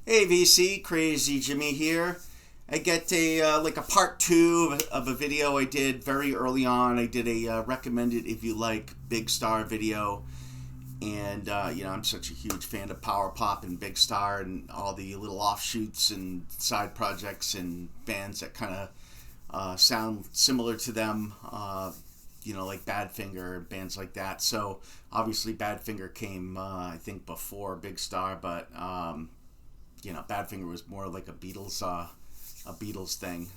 Hey VC, Crazy Jimmy here. I get a like a part two of a video I did very early on. I did a recommended if you like Big Star video, and I'm such a huge fan of power pop and Big Star and all the little offshoots and side projects and bands that kind of sound similar to them. Like Badfinger and bands like that. So obviously Badfinger came I think before Big Star, but Badfinger was more like a Beatles thing.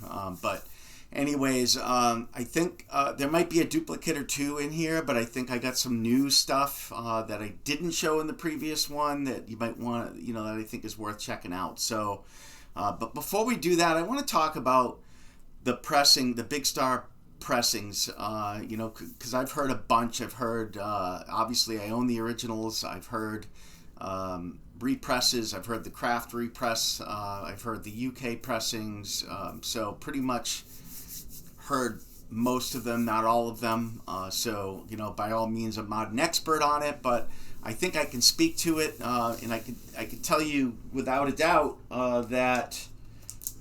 But anyways, I think there might be a duplicate or two in here, but I think I got some new stuff that I didn't show in the previous one that you might want to, that I think is worth checking out. So, but before we do that, I want to talk about the Big Star pressings, because I've heard a bunch. I've heard, obviously I own the originals. I've heard represses. I've heard the craft repress. I've heard the UK pressings. So pretty much heard most of them, not all of them. So by all means, I'm not an expert on it, but I think I can speak to it, and I can tell you without a doubt that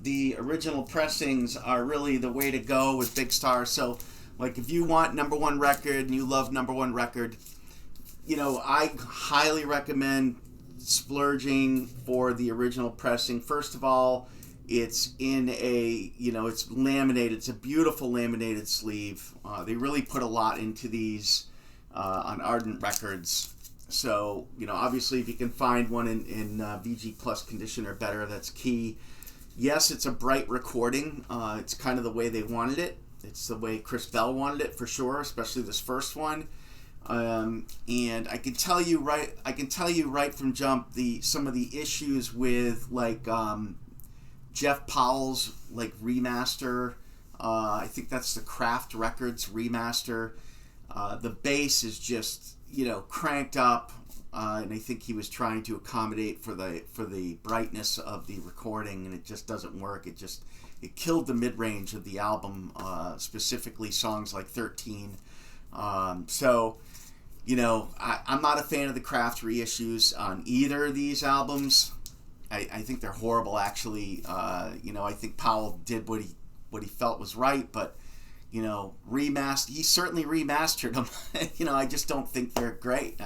the original pressings are really the way to go with Big Star. So, like, if you want number one record and you love number one record, I highly recommend splurging for the original pressing. First of all, it's in it's laminated. It's a beautiful laminated sleeve. They really put a lot into these on Ardent Records. So, obviously, if you can find one in VG Plus condition or better, that's key. Yes, it's a bright recording. It's kind of the way they wanted it. It's the way Chris Bell wanted it for sure, especially this first one. And I can tell you right from jump some of the issues with Jeff Powell's remaster. I think that's the Craft Records remaster. The bass is just cranked up. And I think he was trying to accommodate for the brightness of the recording, and it just doesn't work. It killed the mid-range of the album, specifically songs like 13. So I'm not a fan of the Craft reissues on either of these albums. I think they're horrible, actually. I think Powell did what he felt was right, but he certainly remastered them. I just don't think they're great.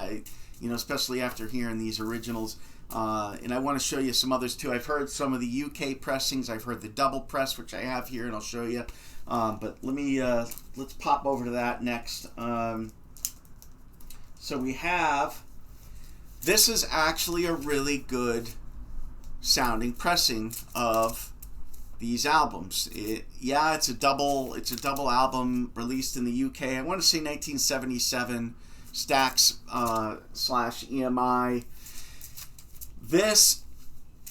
Especially after hearing these originals. And I want to show you some others too. I've heard some of the UK pressings. I've heard the double press, which I have here, and I'll show you. But let's pop over to that next. So we have, this is actually a really good sounding pressing of these albums. It's a double album released in the UK. I want to say 1977. Stax / EMI. This,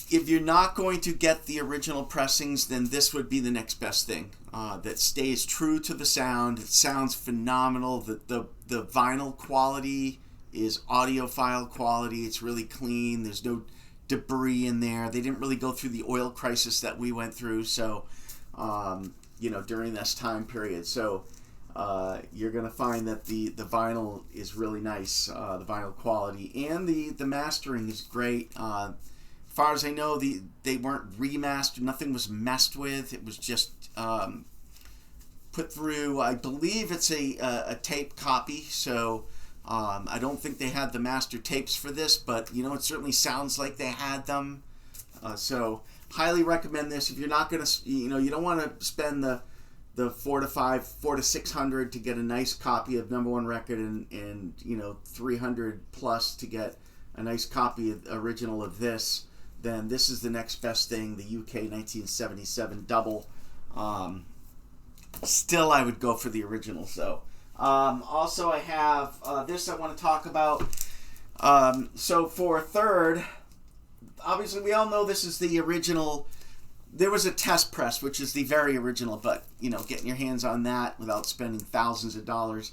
if you're not going to get the original pressings, then this would be the next best thing. That stays true to the sound. It sounds phenomenal. The vinyl quality is audiophile quality. It's really clean. There's no debris in there. They didn't really go through the oil crisis that we went through. So, during this time period. So. You're going to find that the vinyl is really nice, the vinyl quality, and the mastering is great. As far as I know, they weren't remastered. Nothing was messed with. It was just put through, I believe it's a tape copy, so I don't think they had the master tapes for this, but it certainly sounds like they had them. So highly recommend this. If you're not going to, you don't want to spend the $400 to $600 to get a nice copy of number one record, and $300 plus to get a nice copy of the original of this, then this is the next best thing, the UK 1977 double. Still, I would go for the original. So also I have this I want to talk about. So for third, obviously we all know this is the original. There was a test press, which is the very original, but, getting your hands on that without spending thousands of dollars,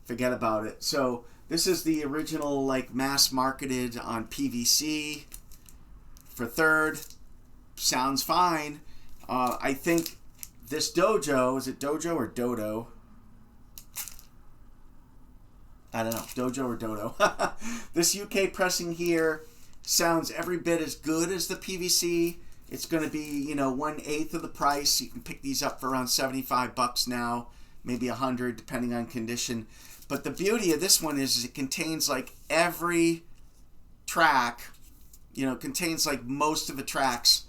forget about it. So this is the original, mass marketed on PVC for third. Sounds fine. I think this Dojo, is it Dojo or Dodo? I don't know, Dojo or Dodo. This UK pressing here sounds every bit as good as the PVC. It's going to be, 1/8 of the price. You can pick these up for around $75 now, maybe $100 depending on condition. But the beauty of this one is it contains like every track, contains like most of the tracks.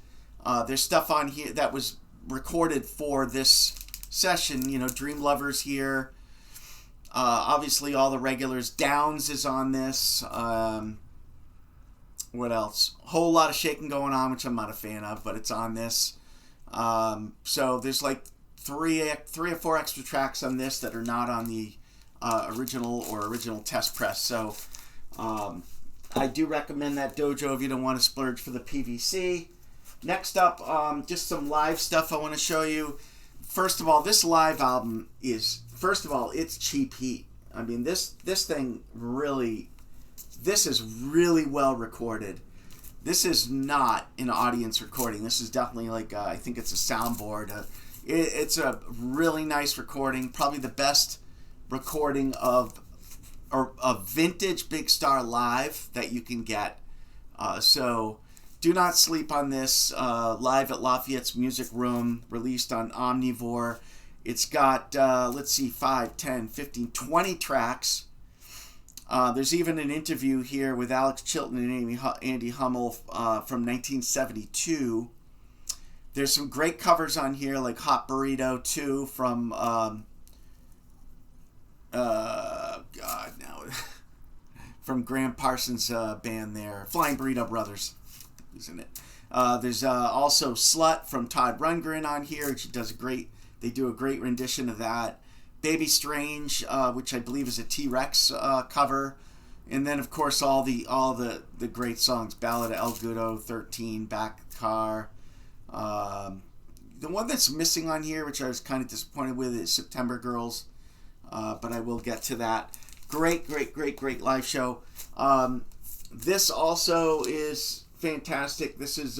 There's stuff on here that was recorded for this session, Dream Lovers here. Obviously all the regulars. Downs is on this. What else? Whole lot of shaking going on, which I'm not a fan of, but it's on this. So there's like three or four extra tracks on this that are not on the original test press. So I do recommend that Dojo if you don't want to splurge for the PVC. Next up, just some live stuff I want to show you. First of all, this live album is, it's cheap heat. I mean, this thing really, this is really well recorded. This is not an audience recording. This is definitely like, I think it's a soundboard. It's a really nice recording. Probably the best recording of vintage Big Star live that you can get. So do not sleep on this. Live at Lafayette's Music Room, released on Omnivore. It's got, 5, 10, 15, 20 tracks. There's even an interview here with Alex Chilton and Andy Hummel from 1972. There's some great covers on here, like Hot Burrito 2 from, from Graham Parsons' band there. Flying Burrito Brothers, isn't it? There's also Slut from Todd Rundgren on here. They do a great rendition of that. Baby Strange, which I believe is a T-Rex cover, and then of course all the great songs: Ballad of El Gudo, 13, Back Car. The one that's missing on here, which I was kind of disappointed with, is September Girls, but I will get to that. Great live show. This also is fantastic. This is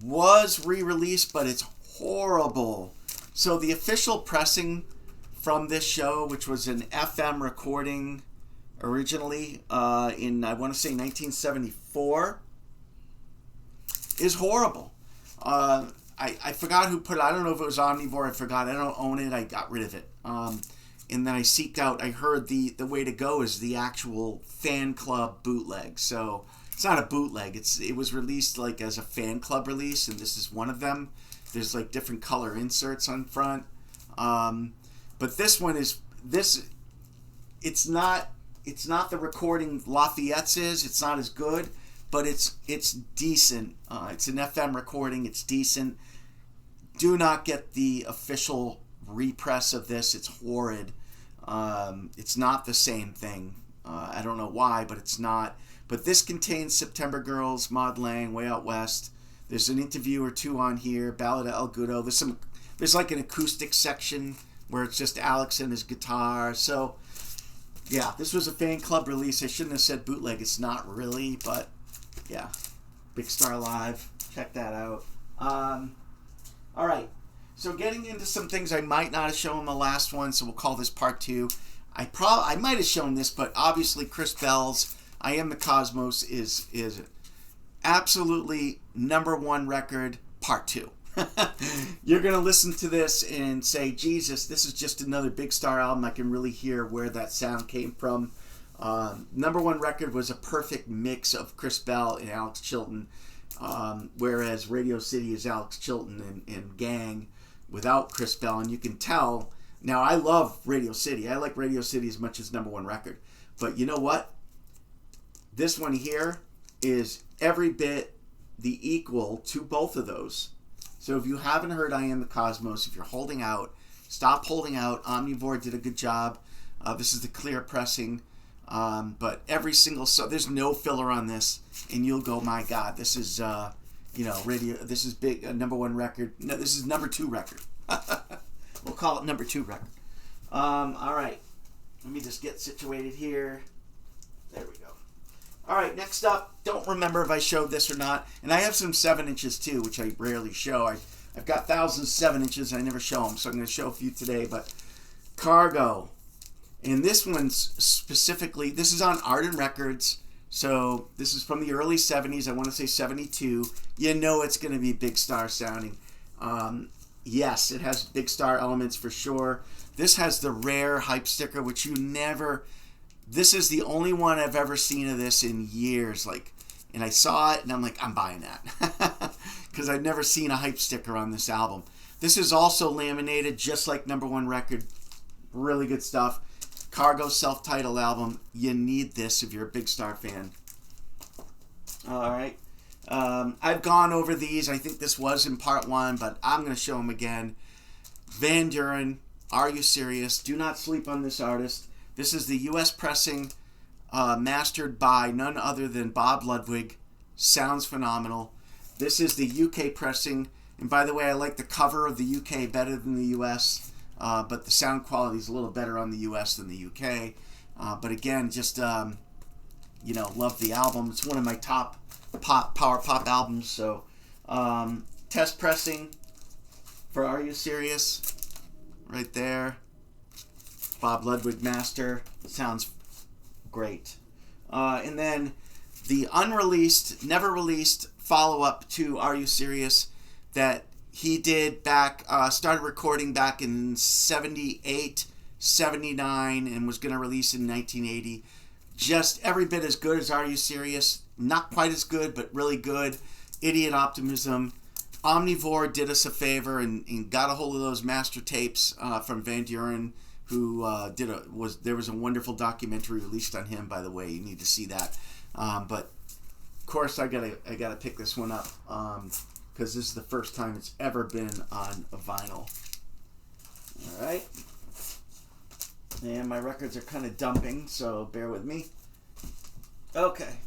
was re-released, but it's horrible. So the official pressing from this show, which was an FM recording originally in, I want to say, 1974, is horrible. I forgot who put it. I don't know if it was Omnivore. I forgot. I don't own it. I got rid of it. And then I seeked out, I heard the way to go is the actual fan club bootleg. So it's not a bootleg. It was released like as a fan club release, and this is one of them. There's like different color inserts on front. But this one is, it's not the recording Lafayette's is. It's not as good, but it's decent. It's an FM recording. It's decent. Do not get the official repress of this. It's horrid. It's not the same thing. I don't know why, but it's not. But this contains September Girls, Maud Lang, Way Out West. There's an interview or two on here. Ballad of El Gudo. There's like an acoustic section where it's just Alex and his guitar. So yeah, this was a fan club release. I shouldn't have said bootleg. It's not really, but yeah. Big Star Live. Check that out. All right. So getting into some things I might not have shown the last one, so we'll call this part 2. I might have shown this, but obviously Chris Bell's I Am the Cosmos is absolutely #1 record, part 2. You're going to listen to this and say, Jesus, this is just another Big Star album. I can really hear where that sound came from. #1 record was a perfect mix of Chris Bell and Alex Chilton, whereas Radio City is Alex Chilton and gang without Chris Bell. And you can tell, now I love Radio City. I like Radio City as much as #1 record. But you know what? This one here is every bit the equal to both of those. So if you haven't heard I Am the Cosmos, if you're holding out, stop holding out. Omnivore did a good job. This is the clear pressing. But every single there's no filler on this, and you'll go, my God, this is radio. This is big #1 record. No, this is #2 record. We'll call it #2 record. All right, let me just get situated here. There we go. All right, next up, don't remember if I showed this or not, and I have some 7 inches too, which I rarely show. I've got thousands of 7 inches, and I never show them, so I'm going to show a few today. But Cargo, and this one's specifically, this is on Arden Records, So this is from the early 70s. I want to say 72. You know it's going to be Big Star sounding. Yes, it has Big Star elements for sure. This has the rare hype sticker, which you never... This is the only one I've ever seen of this in years. And I saw it, and I'm like, I'm buying that. Because I've never seen a hype sticker on this album. This is also laminated, just like number one record. Really good stuff. Cargo self-titled album. You need this if you're a Big Star fan. All right. I've gone over these. I think this was in part one, but I'm going to show them again. Van Duren, Are You Serious? Do not sleep on this artist. This is the U.S. pressing, mastered by none other than Bob Ludwig. Sounds phenomenal. This is the U.K. pressing. And by the way, I like the cover of the U.K. better than the U.S., but the sound quality is a little better on the U.S. than the U.K. But again, just, love the album. It's one of my top power pop albums. So, test pressing for Are You Serious? Right there. Bob Ludwig master. Sounds great. And then the unreleased, never released follow-up to Are You Serious that he did back, started recording back in 78, 79, and was going to release in 1980. Just every bit as good as Are You Serious? Not quite as good, but really good. Idiot Optimism. Omnivore did us a favor and got a hold of those master tapes from Van Duren, who there was a wonderful documentary released on him, by the way. You need to see that. But of course, I gotta pick this one up because this is the first time it's ever been on a vinyl. All right, and my records are kind of dumping, so bear with me. Okay.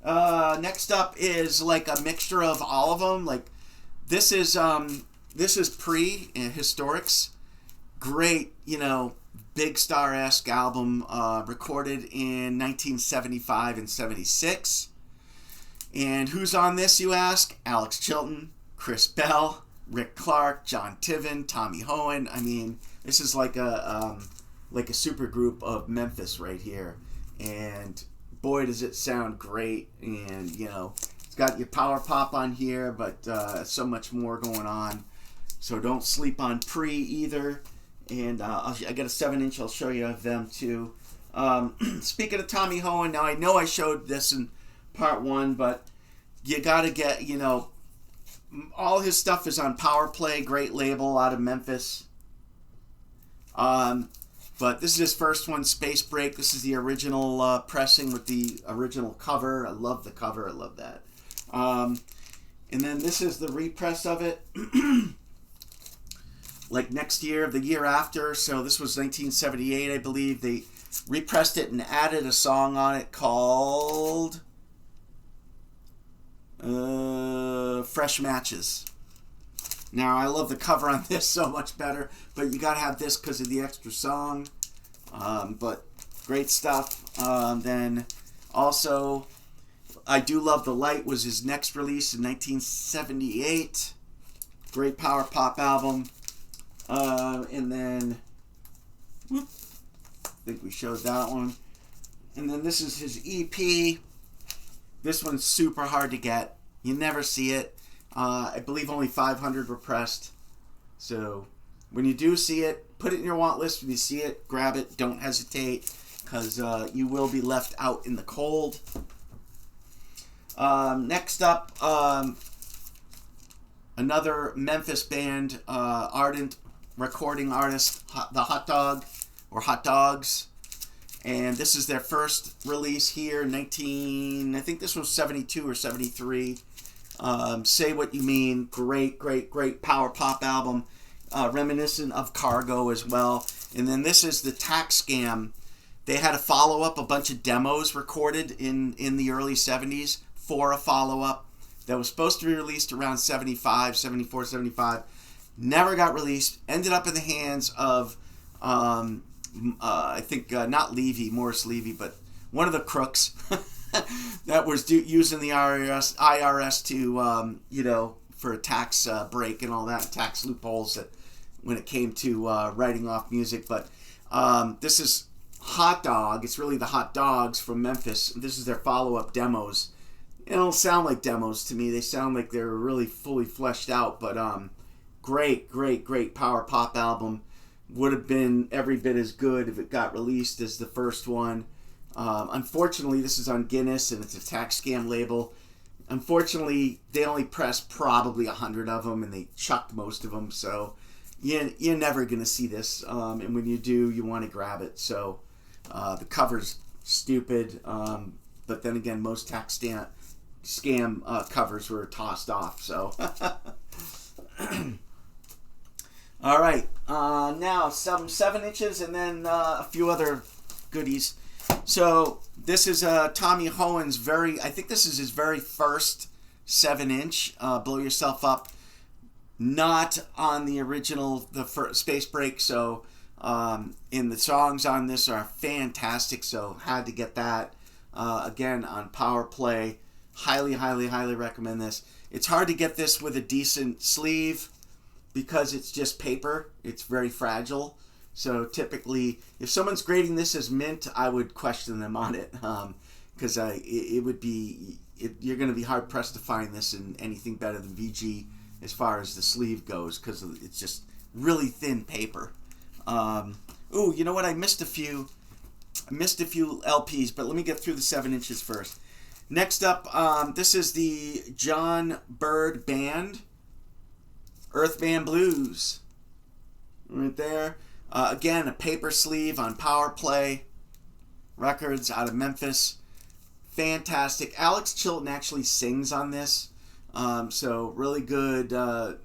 Next up is like a mixture of all of them. Like this is Prix and Historics. Great, Big Star-esque album, recorded in 1975 and 76. And who's on this, you ask? Alex Chilton, Chris Bell, Rick Clark, John Tiven, Tommy Hoehn. I mean, this is like a super group of Memphis right here. And boy, does it sound great. And, it's got your power pop on here, but so much more going on. So don't sleep on Prix either. And I got a 7-inch. I'll show you of them too. Speaking of Tommy Hoehn, now I know I showed this in part one, but you got to get, all his stuff is on Power Play, great label out of Memphis. But this is his first one, Space Break. This is the original pressing with the original cover. I love the cover. I love that. And then this is the repress of it. Like next year, the year after. So this was 1978, I believe. They repressed it and added a song on it called Fresh Matches. Now, I love the cover on this so much better, but you gotta have this because of the extra song. But great stuff. Then also, I Do Love the Light was his next release in 1978. Great power pop album. And then, I think we showed that one. And then this is his EP. This one's super hard to get. You never see it. I believe only 500 were pressed. So when you do see it, put it in your want list. When you see it, grab it. Don't hesitate, because you will be left out in the cold. Next up, another Memphis band, ardent recording artist, the Hot Dog, or Hot Dogs. And this is their first release here, I think this was 72 or 73. Say What You Mean, great power pop album, reminiscent of Cargo as well. And then this is the Tax Scam. They had a follow-up, a bunch of demos recorded in the early 70s for a follow-up that was supposed to be released around 75, 74, 75. Never got released. Ended up in the hands of, I think, not Levy, Morris Levy, but one of the crooks that was using the IRS to, for a tax break and all that, tax loopholes that when it came to writing off music. But this is Hot Dog. It's really the Hot Dogs from Memphis. This is their follow-up demos. They don't sound like demos to me. They sound like they're really fully fleshed out. But great power pop album. Would have been every bit as good if it got released as the first one. Unfortunately, this is on Guinness, and it's a tax scam label. Unfortunately, they only pressed probably 100 of them, and they chucked most of them. So you're never going to see this. And when you do, you want to grab it. So the cover's stupid. But then again, most tax scam covers were tossed off. So all right. Now some 7 inches and then a few other goodies. So this is Tommy Hoehn's I think this is his very first 7-inch, Blow Yourself Up. Not on the original, the first Space Break. So, and the songs on this are fantastic. So had to get that. Again, on Power Play. Highly recommend this. It's hard to get this with a decent sleeve because it's just paper. It's very fragile. So typically, if someone's grading this as mint, I would question them on it, because it would be you're going to be hard pressed to find this in anything better than VG as far as the sleeve goes, because it's just really thin paper. Ooh, you know what? I missed a few LPs, but let me get through the 7 inches first. Next up, this is the John Bird Band, Earth Band Blues, right there. Again, a paper sleeve on Power Play Records out of Memphis. Fantastic. Alex Chilton actually sings on this. So really good. 2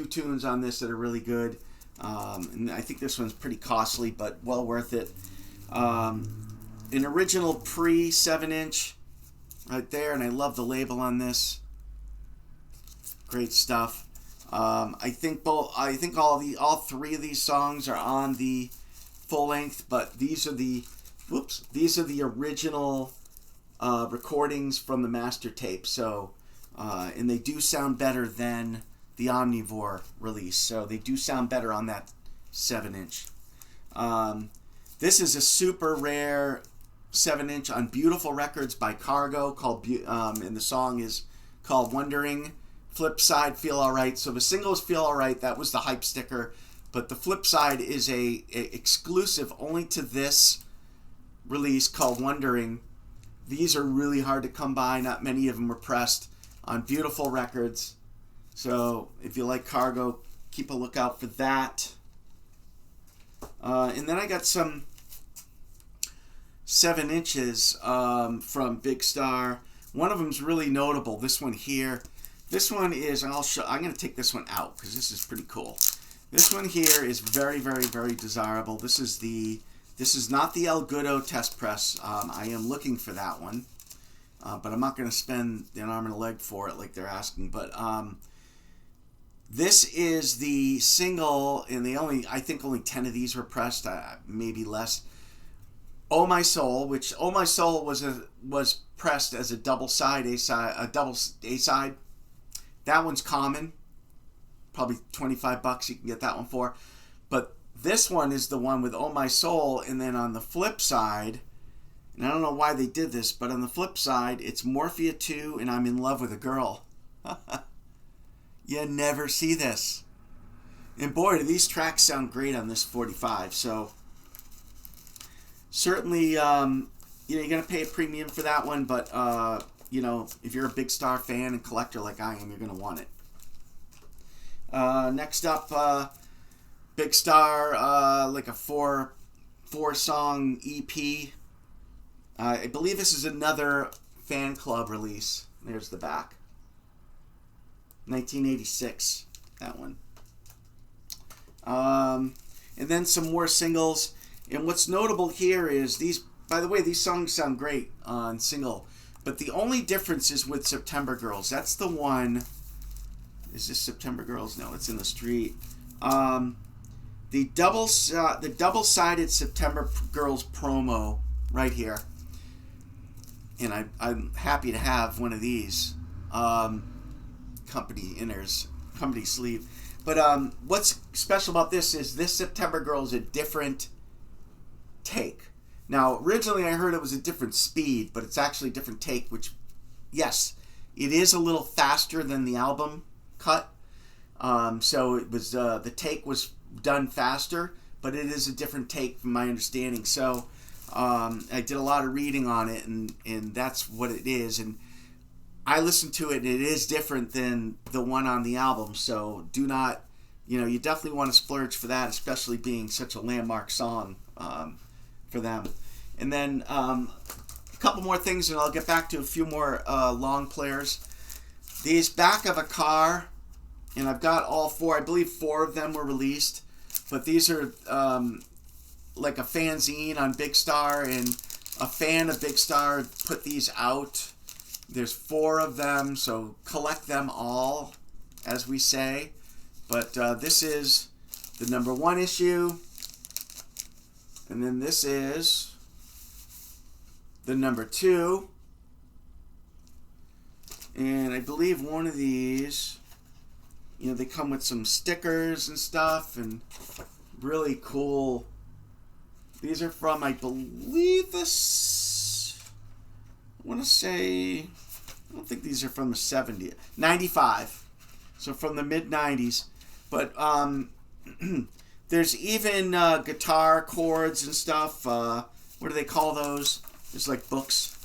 tunes on this that are really good. And I think this one's pretty costly, but well worth it. An original Prix 7-inch right there, and I love the label on this. Great stuff. I think all 3 of these songs are on the full length, but these are the original recordings from the master tape. So, and they do sound better than the Omnivore release. So they do sound better on that 7-inch. This is a super rare 7-inch on Beautiful Records by Cargo called, and the song is called Wondering. Flip side, Feel Alright. So the single is Feel Alright. That was the hype sticker. But the flip side is a exclusive only to this release called Wondering. These are really hard to come by. Not many of them were pressed on Beautiful Records. So if you like Cargo, keep a lookout for that. And then I got some 7 inches from Big Star. One of them is really notable. This one here. This one is, I'm going to take this one out because this is pretty cool. This one here is very desirable. This is not the El Goodo test press. I am looking for that one, but I'm not going to spend an arm and a leg for it like they're asking. But this is the single, and I think only 10 of these were pressed, maybe less. Oh My Soul, which Oh My Soul was pressed as a double A-side. That one's common. Probably $25 you can get that one for. But this one is the one with Oh My Soul, and then on the flip side, and I don't know why they did this, but on the flip side, it's Morphia 2 and I'm in Love with a Girl. You never see this. And boy, do these tracks sound great on this 45. So certainly, you're going to pay a premium for that one, but if you're a Big Star fan and collector like I am, you're going to want it. Next up, Big Star, like a four song EP. I believe this is another fan club release. There's the back. 1986, that one. And then some more singles. And what's notable here is these, by the way, these songs sound great on single. But the only difference is with September Girls. That's the one. Is this September Girls? No, it's In the Street. The double-sided September Girls promo right here. And I'm happy to have one of these company sleeve. But what's special about this is this September Girl is a different take. Now, originally I heard it was a different speed, but it's actually a different take, which, yes, it is a little faster than the album cut. So it was the take was done faster, but it is a different take from my understanding. So I did a lot of reading on it, and that's what it is. And I listened to it, and it is different than the one on the album. So do not, you definitely want to splurge for that, especially being such a landmark song for them. And then a couple more things, and I'll get back to a few more long players. These Back of a Car, and I've got all four. I believe 4 of them were released, but these are like a fanzine on Big Star, and a fan of Big Star put these out. There's 4 of them, so collect them all, as we say. But this is the number 1 issue, and then this is the number 2, and I believe one of these, they come with some stickers and stuff, and really cool. These are from, I believe, I want to say, I don't think these are from the 70s, 95, so from the mid-90s. But there's even guitar chords and stuff. What do they call those? There's like books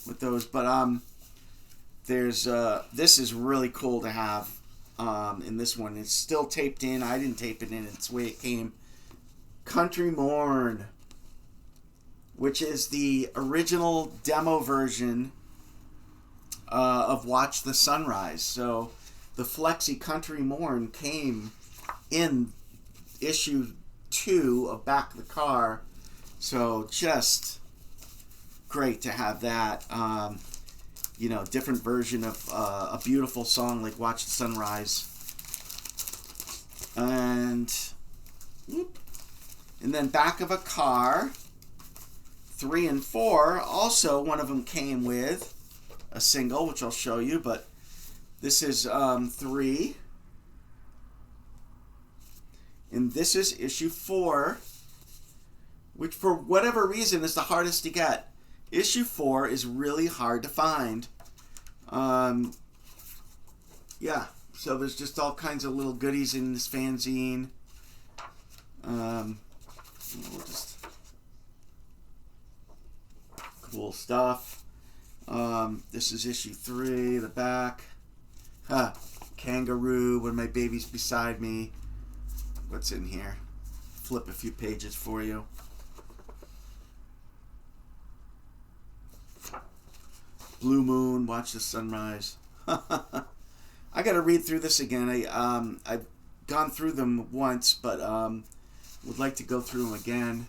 with those. But there's this is really cool to have in this one. It's still taped in. I didn't tape it in. It's the way it came. Country Morn, which is the original demo version of Watch the Sunrise. So the Flexi Country Morn came in issue 2 of Back of the Car. So just great to have that. Different version of a beautiful song like Watch the Sunrise. And then Back of a Car 3 and 4, also one of them came with a single, which I'll show you, but this is 3, and this is issue 4, which for whatever reason is the hardest to get. Issue 4 is really hard to find. Yeah, so there's just all kinds of little goodies in this fanzine. Cool stuff. This is issue 3, the back. Kangaroo, When My Baby's Beside Me. What's in here? Flip a few pages for you. Blue Moon, Watch the Sunrise. I got to read through this again. I've gone through them once, but would like to go through them again.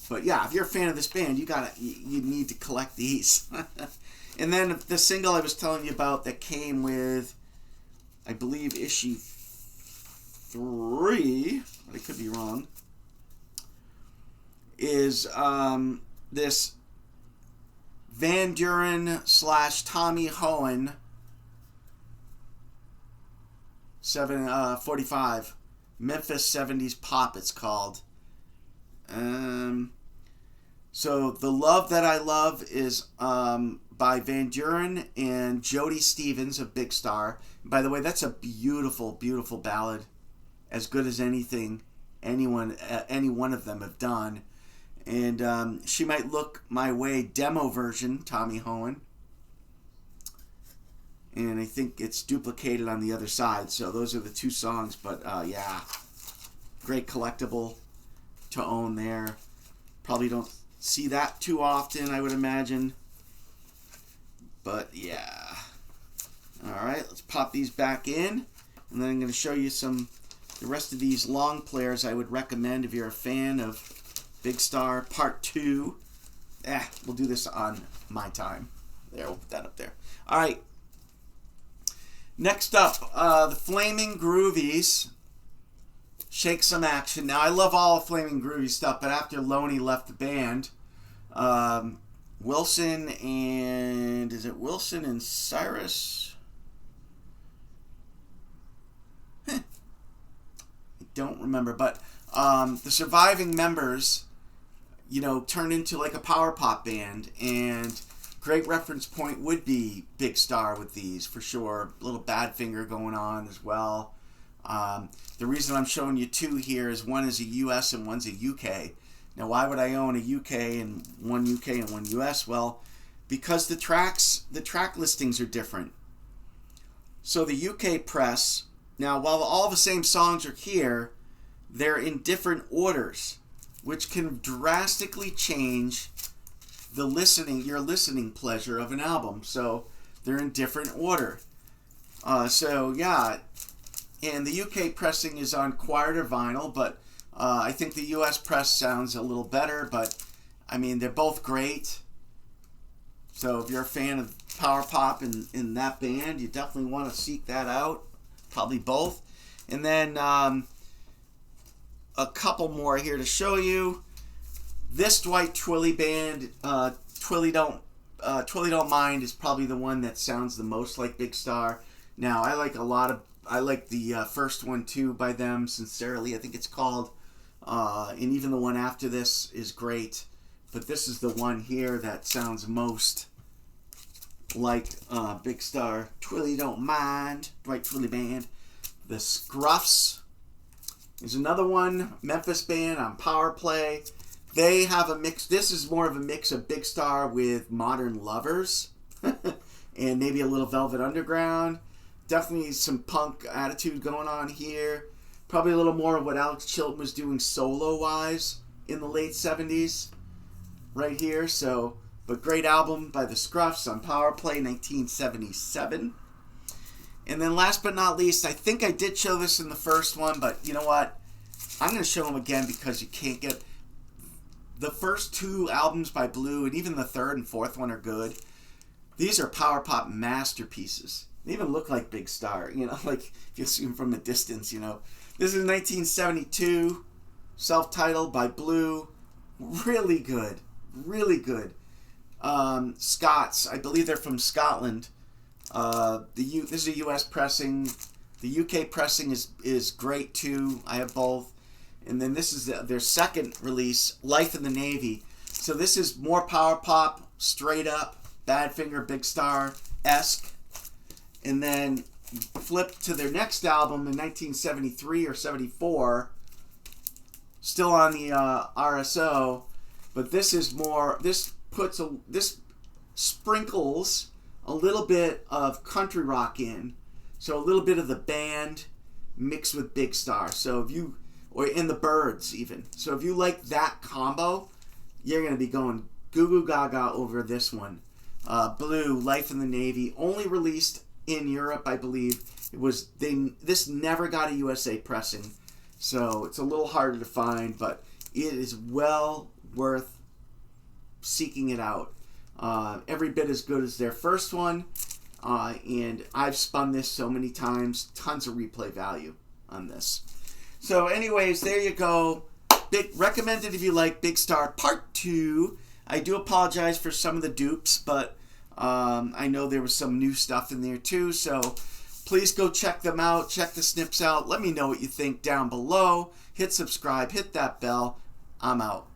But yeah, if you're a fan of this band, you need to collect these. And then the single I was telling you about that came with, I believe, issue 3, I could be wrong, is this Van Duren / Tommy Hoehn 745 Memphis 70s Pop, it's called. So The Love That I Love is by Van Duren and Jody Stevens of Big Star. By the way, that's a beautiful, beautiful ballad, as good as anything any one of them have done. And She Might Look My Way demo version, Tommy Hoehn. And I think it's duplicated on the other side. So those are the 2 songs. But yeah, great collectible to own there. Probably don't see that too often, I would imagine. But yeah. Alright, let's pop these back in. And then I'm going to show you the rest of these long players I would recommend if you're a fan of Big Star Part 2. We'll do this on my time. There, we'll put that up there. Alright. Next up, the Flaming Groovies. Shake Some Action. Now, I love all Flaming Groovy stuff, but after Loney left the band, Wilson and... Is it Wilson and Cyrus? I don't remember, but The surviving members, turned into like a power pop band, and great reference point would be Big Star with these, for sure. A little Badfinger going on as well. The reason I'm showing you two here is one is a US and one's a UK. Now, why would I own a UK and one US? Well, because the track listings are different. So the UK press, now while all the same songs are here, they're in different orders, which can drastically change your listening pleasure of an album. So they're in different order. So yeah, and the UK pressing is on quieter vinyl, but I think the US press sounds a little better, but I mean, they're both great. So if you're a fan of power pop in that band, you definitely want to seek that out. Probably both. And then a couple more here to show you. This Dwight Twilley band, Twilley Don't Mind, is probably the one that sounds the most like Big Star. Now, I like the first one too by them, Sincerely, I think it's called. And even the one after this is great. But this is the one here that sounds most like Big Star. Twilley Don't Mind, Dwight Twilley Band. The Scruffs is another one, Memphis band on Power Play. They have a mix. This is more of a mix of Big Star with Modern Lovers and maybe a little Velvet Underground. Definitely some punk attitude going on here. Probably a little more of what Alex Chilton was doing solo-wise in the late 70s right here. So, but great album by the Scruffs on Power Play, 1977. And then last but not least, I think I did show this in the first one, but you know what? I'm going to show them again because you can't get... The first two albums by Blue, and even the third and fourth one are good. These are power pop masterpieces. They even look like Big Star, like if you see them from a distance, This is 1972, self-titled by Blue. Really good. Really good. Scots, I believe they're from Scotland. This is a US pressing. The UK pressing is great too. I have both. And then this is their second release, Life in the Navy. So this is more power pop, straight up, Badfinger, Big Star-esque. And then flip to their next album in 1973 or 74, still on the RSO, but this is more, this sprinkles a little bit of country rock in, so a little bit of the band mixed with Big Star. So if you, or in the Byrds even, so if you like that combo, you're going to be going goo goo gaga over this one. Blue, Life in the Navy, only released in Europe, I believe. This never got a USA pressing, so it's a little harder to find, but it is well worth seeking it out. Every bit as good as their first one, and I've spun this so many times, tons of replay value on this. So anyways, there you go. Recommended if you like Big Star Part 2. I do apologize for some of the dupes, but I know there was some new stuff in there too, so please go check them out, check the snips out, let me know what you think down below, hit subscribe, hit that bell, I'm out.